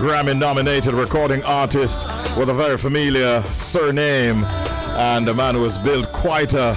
Grammy-nominated recording artist with a very familiar surname and a man who has built quite a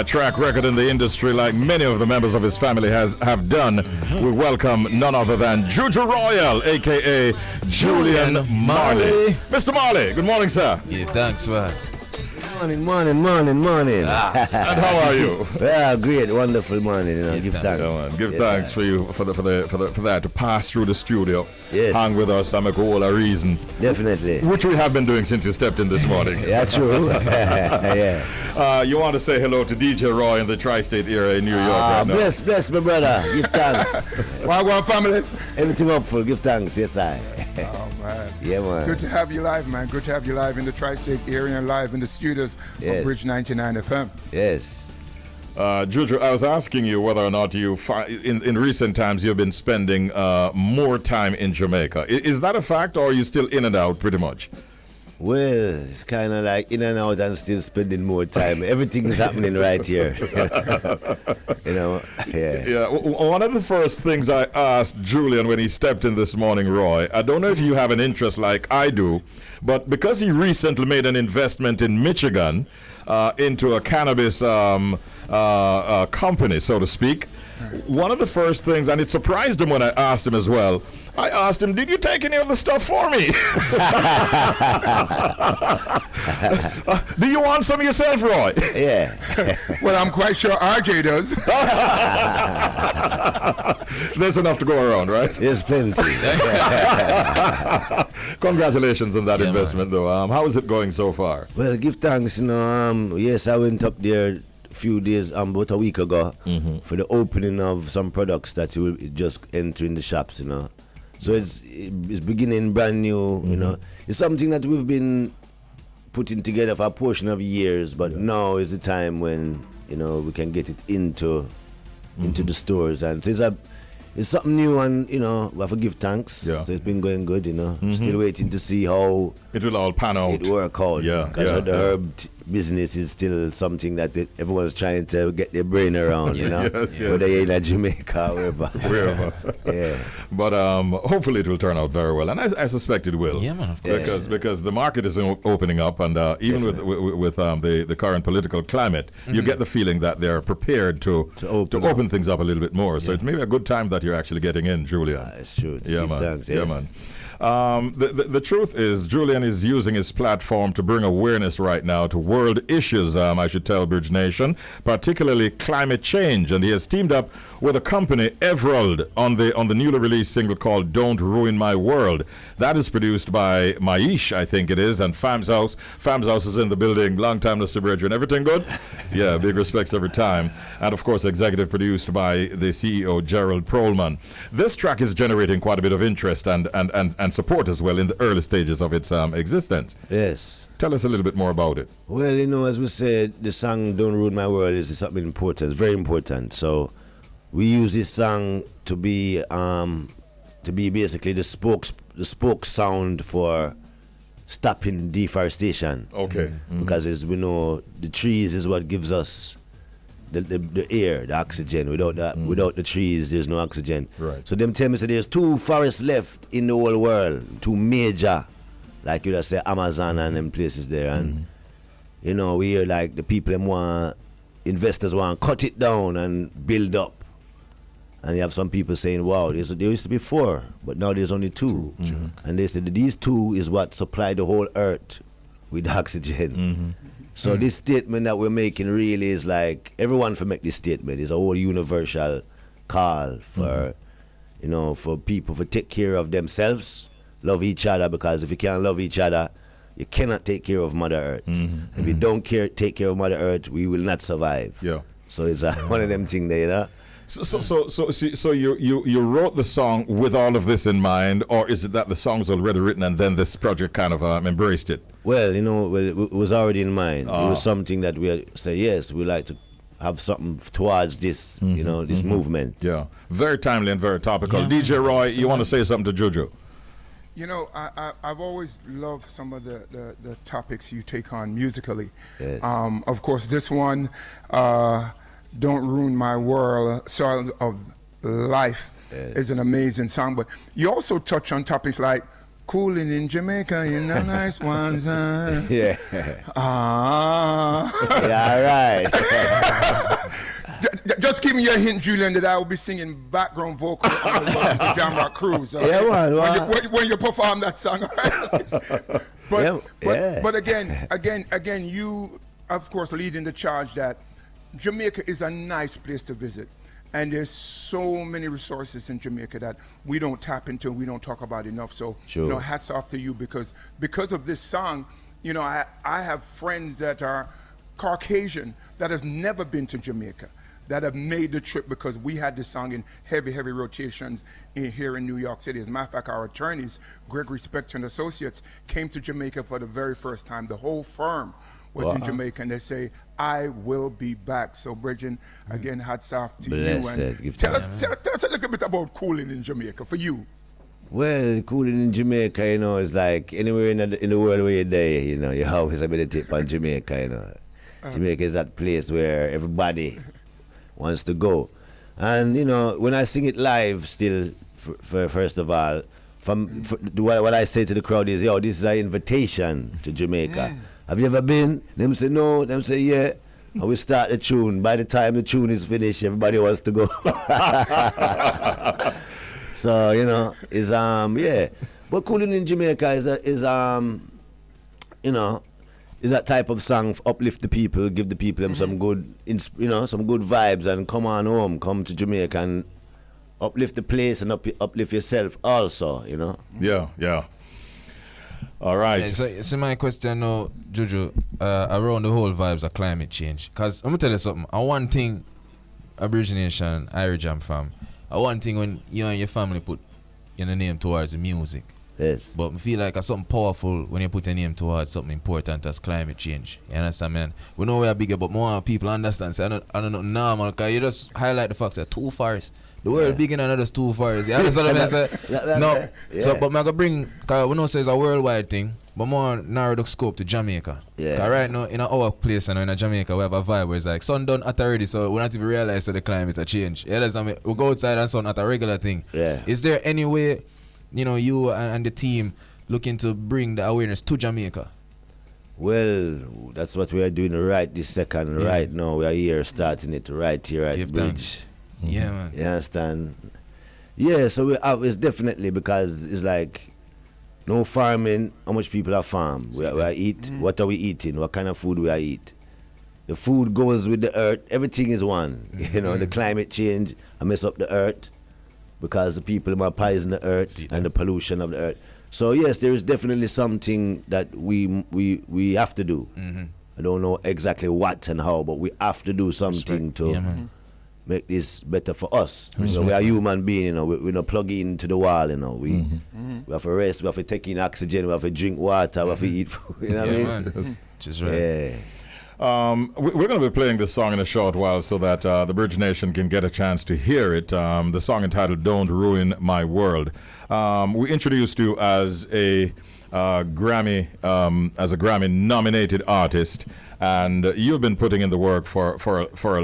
track record in the industry like many of the members of his family have done. We welcome none other than Juju Royal, a.k.a. Julian Marley. Mr. Marley, good morning, sir. Yeah, thanks, man. Morning. And how are you? Yeah, great, wonderful morning. Give thanks. Give thanks for you for that to pass through the studio, hang with us, and make all a reason. Definitely. Which we have been doing since you stepped in this morning. Yeah, true. Yeah. You want to say hello to DJ Roy in the tri-state area in New York right now? Bless my brother. Give thanks. Wagwan family. Everything upful. Give thanks. Yes, I. Oh, man. Yeah, man. Good to have you live, man. Good to have you live in the tri-state area and live in the studios of Bridge 99 FM. Yes. Juju, I was asking you whether or not you, in recent times, you've been spending more time in Jamaica. Is that a fact, or are you still in and out pretty much? Well, it's kind of like in and out and still spending more time. Everything is happening right here. Yeah, one of the first things I asked Julian when he stepped in this morning, Roy, I don't know if you have an interest like I do, but because he recently made an investment in Michigan into a cannabis company, so to speak, one of the first things, and it surprised him when I asked him as well, I asked him, did you take any of the stuff for me? Do you want some yourself, Roy? Yeah. Well, I'm quite sure RJ does. There's enough to go around, right? There's plenty. Congratulations on that investment, though. How is it going so far? Well, give thanks. Yes, I went up there a few days, about a week ago, for the opening of some products that will just enter in the shops, So it's beginning brand new, It's something that we've been putting together for a portion of years, but now is the time when, we can get it into the stores. And so it's something new, and, we have to give thanks. Yeah. So it's been going good, Still waiting to see how it will all pan out. It work out. Because the herb business is still something that everyone's trying to get their brain around, Yes. Whether you're in Jamaica or wherever. Yeah. But hopefully it will turn out very well, and I suspect it will. Yeah, man, of course. Because the market is opening up, and even with the current political climate, you get the feeling that they're prepared to open things up a little bit more. So it's maybe a good time that you're actually getting in, Julian. It's true. Yeah, man. Thanks, Yeah, man. The truth is, Julian is using his platform to bring awareness right now to world issues, I should tell Bridge Nation, particularly climate change. And he has teamed up with a company, Everald, on the newly released single called Don't Ruin My World. That is produced by Maish, I think it is, and Fam's House. Fam's House is in the building. Long time to see, Bridge. And everything good? Yeah, big respects every time. And, of course, executive produced by the CEO, Gerald Prolman. This track is generating quite a bit of interest and support as well in the early stages of its existence. Yes. Tell us a little bit more about it. Well, as we said, the song Don't Ruin My World is something important, very important. So we use this song to be basically the spoke sound for stopping deforestation. Okay. Because as we know, the trees is what gives us the air, the oxygen. Without the trees, there's no oxygen. Right. So them tell me, there's 2 forests left in the whole world, 2 major, like you just say Amazon and them places there. And we hear like the people investors want to cut it down and build up. And you have some people saying, wow, there used to be 4, but now there's only 2. And they said these 2 is what supply the whole earth with oxygen. So this statement that we're making really is like, everyone for make this statement is a whole universal call for, for people to take care of themselves, love each other, because if you can't love each other, you cannot take care of Mother Earth. If you don't take care of Mother Earth, we will not survive. Yeah. So it's one of them things there, So you wrote the song with all of this in mind, or is it that the song's already written and then this project kind of embraced it? Well, it was already in mind. It was something that we say, yes, we like to have something towards this, this movement. Yeah, very timely and very topical. Yeah, DJ Roy, you want to say something to Juju? I've always loved some of the topics you take on musically. Yes. Of course, this one, Don't Ruin My World, Soil of Life, is an amazing song. But you also touch on topics like Cooling in Jamaica in the nice ones. Yeah. Ah. Yeah, right. Just give me a hint, Julian, that I will be singing background vocal on the Jamrock Cruise. Yeah, man. When you perform that song. Yeah. But again, you, of course, leading the charge that Jamaica is a nice place to visit. And there's so many resources in Jamaica that we don't tap into, we don't talk about enough. So, sure. Hats off to you because of this song, I have friends that are Caucasian that has never been to Jamaica, that have made the trip because we had this song in heavy rotations here in New York City. As a matter of fact, our attorneys, Gregory Spector and Associates, came to Jamaica for the very first time. The whole firm was in Jamaica, and they say, I will be back. So, Bridget, again, hats off to Blessed. you. And tell us a little bit about cooling in Jamaica for you. Well, cooling in Jamaica, is like anywhere in the world where you're there, you always have a tip on Jamaica, Jamaica is that place where everybody wants to go. And, when I sing it live still, first of all, what I say to the crowd is, this is an invitation to Jamaica. Have you ever been? Them say no, them say yeah. And we start the tune. By the time the tune is finished, everybody wants to go. So, is yeah. But cooling in Jamaica is that type of song, uplift the people, give the people them some good some good vibes, and come on home, come to Jamaica and uplift the place and uplift yourself also, Yeah. All right. So my question now, Juju, around the whole vibes of climate change. Because I'm going to tell you something. One thing, Aborigine Irish Jam fam, one thing when you and your family put your name towards the music. Yes. But I feel like it's something powerful when you put your name towards something important as climate change. You understand, man? We know we are bigger, but more people understand. Say, I don't know now, man, because you just highlight the fact that too far. The world big enough, just too far. You understand what I say? No. Yeah. So, but I'm going to bring, because we know it's a worldwide thing, but more narrow the scope to Jamaica. Yeah. Because right now, in our place and in Jamaica, we have a vibe where it's like sun done at already, so we don't even realize that the climate has changed. You understand? We go outside and sun at a regular thing. Yeah. Is there any way, you and the team looking to bring the awareness to Jamaica? Well, that's what we are doing right this second. Yeah. Right now, we are here starting it right here at Bridge. Yeah, man. You understand? Yeah, so it's definitely because it's like no farming, how much people are farm. We are eat, what are we eating? What kind of food we are eat? The food goes with the earth. Everything is one. The climate change, I mess up the earth because the people are poison the earth and the pollution of the earth. So yes, there is definitely something that we have to do. I don't know exactly what and how, but we have to do something to make this better for us. We are human beings, we're not plugging into the wall, we have to rest, we have to take in oxygen, we have to drink water, we have to eat food, what I mean? Man. That's just right. Yeah. We're going to be playing this song in a short while so that the Bridge Nation can get a chance to hear it. The song entitled Don't Ruin My World. We introduced you as a Grammy nominated artist, and you've been putting in the work for a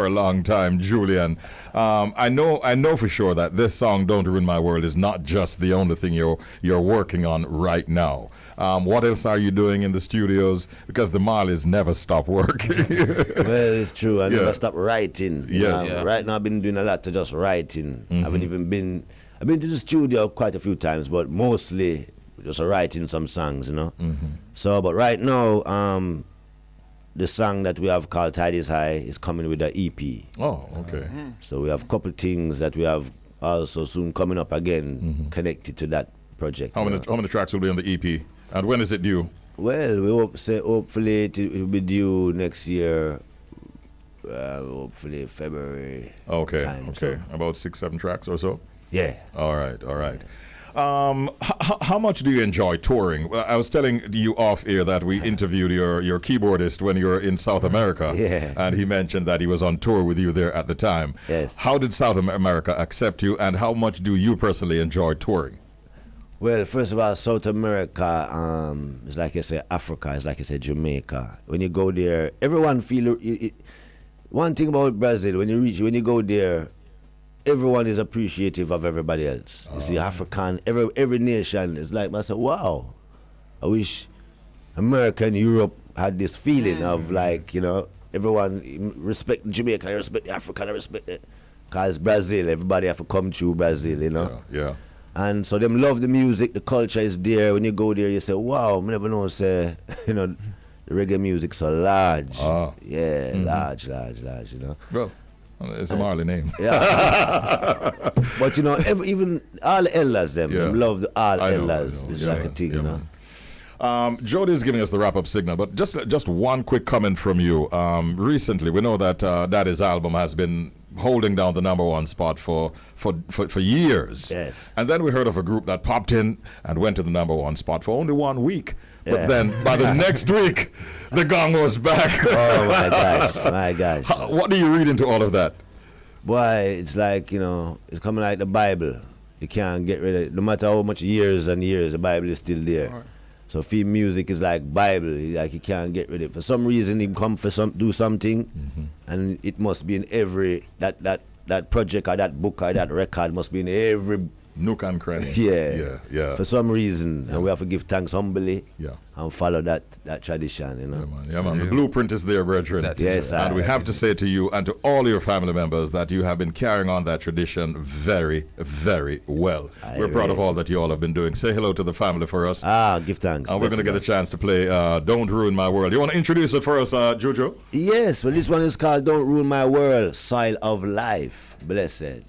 long time, Julian. I know for sure that this song "Don't Ruin My World" is not just the only thing you're working on right now. What else are you doing in the studios? Because the Marleys never stop working. Well, it's true. I never stop writing. Yes. Right now, I've been doing a lot to just writing. I haven't even been. I've been to the studio quite a few times, but mostly just writing some songs, So, but right now, the song that we have called Tide is High is coming with the EP. Oh, okay. So we have a couple things that we have also soon coming up again connected to that project. How many tracks will be on the EP? And when is it due? Well, we hopefully it will be due next year, hopefully February. Okay, time, okay. So. About 6-7 tracks or so? Yeah. All right. How much do you enjoy touring? Well, I was telling you off air that we interviewed your keyboardist when you were in South America. Yeah. And he mentioned that he was on tour with you there at the time. Yes. How did South America accept you, and how much do you personally enjoy touring? Well, first of all, South America is like I say Africa, is like I say Jamaica. When you go there, everyone feel it. One thing about Brazil, when you go there, everyone is appreciative of everybody else. You see, African, every nation is like, I said, wow, I wish America and Europe had this feeling of like, you know, everyone respect Jamaica, I respect the African, I respect it. Because Brazil, everybody have to come through Brazil, you know. Yeah. And so them love the music, the culture is there. When you go there, you say, wow, I never know, say, you know, the reggae music so large. Yeah, large, you know. Well, it's a Marley name. Yeah. But, you know, even all the elders, them love the all elders. It's like a thing, you know. Jody is giving us the wrap-up signal, but just one quick comment from you. Recently, we know that Daddy's album has been holding down the #1 spot for years. Yes. And then we heard of a group that popped in and went to the #1 spot for only 1 week. But then by the next week, the gong was back. Oh my gosh. What do you read into all of that? Boy, it's like, you know, it's coming like the Bible. You can't get rid of it. No matter how much years and years, the Bible is still there. Right. So film music is like Bible, like you can't get rid of it. For some reason, he come for do something, and it must be in every that project or that book or that record must be in every nook and cranny. Yeah. For some reason, and we have to give thanks humbly. Yeah. And follow that tradition, you know. Yeah, man. The blueprint is there, brethren. Yes, sir. And we have to say to you and to all your family members that you have been carrying on that tradition very, very well. We're proud of all that you all have been doing. Say hello to the family for us. Give thanks. And we're going to get a chance to play Don't Ruin My World. You want to introduce it for us, Jojo? Yes, well, this one is called Don't Ruin My World, Soil of Life. Blessed.